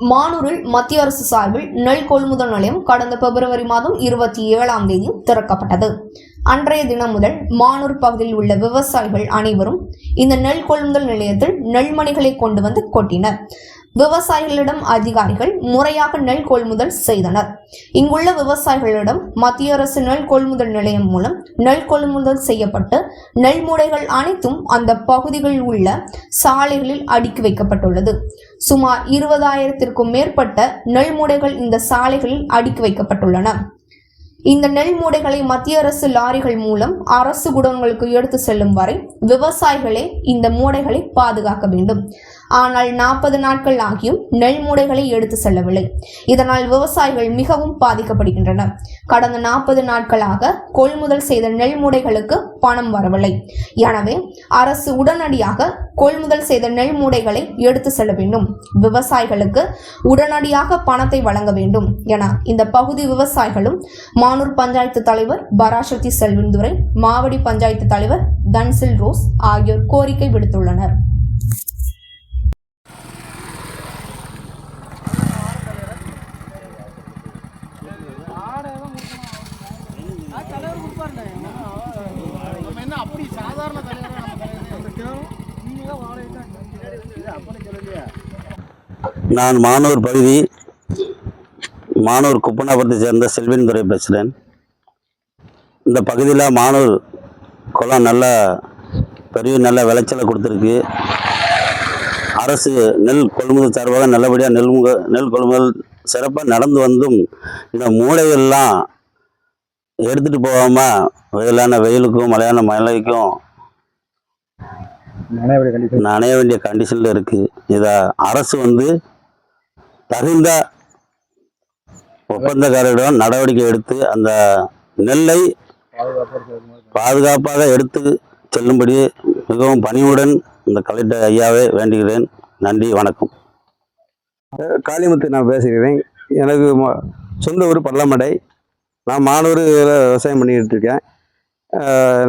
மானூரில் மத்திய அரசு சார்பில் நெல் கொள்முதல் நிலையம் கடந்த பிப்ரவரி மாதம் 27ஆம் தேதி திறக்கப்பட்டது. அன்றைய தினம் முதல் மானூர் பகுதியில் உள்ள விவசாயிகள் அனைவரும் இந்த நெல் கொள்முதல் நிலையத்தில் நெல்மணிகளை கொண்டு வந்து கொட்டினர். விவசாயிகளிடம் அதிகாரிகள் முறையாக நெல் கொள்முதல் செய்தனர். இங்குள்ள விவசாயிகளிடம் மத்திய அரசு நெல் கொள்முதல் நிலையம் மூலம் நெல் கொள்முதல் செய்யப்பட்டு நெல் மூடைகள் அனைத்தும் அந்த பகுதிகளில் உள்ள சாலைகளில் அடுக்கி வைக்கப்பட்டுள்ளது. சுமார் 20,000க்கும் மேற்பட்ட நெல் மூடைகள் இந்த சாலைகளில் அடுக்கி வைக்கப்பட்டுள்ளன. இந்த நெல் மூடைகளை மத்திய அரசு லாரிகள் மூலம் அரசு குடோன்களுக்கு எடுத்து செல்லும் வரை விவசாயிகளே இந்த மூடைகளை பாதுகாக்க வேண்டும். ஆனால் 40 நாட்கள் ஆகியும் நெல் மூடைகளை எடுத்து செல்லவில்லை. இதனால் விவசாயிகள் மிகவும் பாதிக்கப்படுகின்றனர். கடந்த 40 நாட்களாக கொள்முதல் செய்த நெல் மூடைகளுக்கு பணம் வரவில்லை. எனவே அரசு உடனடியாக கொள்முதல் செய்த நெல் மூடைகளை எடுத்து செல்ல வேண்டும். விவசாயிகளுக்கு உடனடியாக பணத்தை வழங்க வேண்டும் என இந்த பகுதி விவசாயிகளும் மானூர் பஞ்சாயத்து தலைவர் பராசக்தி செல்வந்துரை, மாவடி பஞ்சாயத்து தலைவர் தன்சில் ரோஸ் ஆகியோர் கோரிக்கை விடுத்துள்ளனர். நான் மானூர் பகுதி மானூர் குப்பனாபுரத்தை சேர்ந்த செல்வந்துரை பேசுகிறேன். இந்த பகுதியில் மானூர் குளம் நல்ல விளைச்சலை கொடுத்துருக்கு. அரசு நெல் கொள்முதல் சார்பாக நல்லபடியாக நெல் கொள்முதல் சிறப்பாக நடந்து வந்தும் இந்த மூடைகள்லாம் எடுத்துகிட்டு போகாமல் வெயிலுக்கும் மழையான மழைக்கும் நனைய வேண்டிய கண்டிஷனில் இருக்குது. இதை அரசு தகுந்த ஒப்பந்தக்காரரிடம் நடவடிக்கை எடுத்து அந்த நெல்லை பாதுகாப்பாக எடுத்து செல்லும்படி மிகவும் பணிவுடன் இந்த கலெக்டர் ஐயாவை வேண்டுகிறேன். நன்றி, வணக்கம். காளிமுத்து நான் பேசுகிறேன். எனக்கு சொந்த ஊர் பள்ளமடை. நான் மானூர் விவசாயம் பண்ணிக்கிட்டு இருக்கேன்.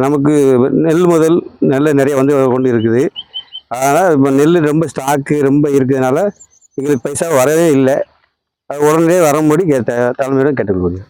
நமக்கு நெல் நிறைய கொண்டு இருக்குது. அதனால் இப்போ நெல் ரொம்ப ஸ்டாக்கு ரொம்ப இருக்கிறதுனால எங்களுக்கு பைசா வரவே இல்லை. அது உடனே வரும்படி தலைமையிடம் கேட்டுக்கொள்கிறேன்.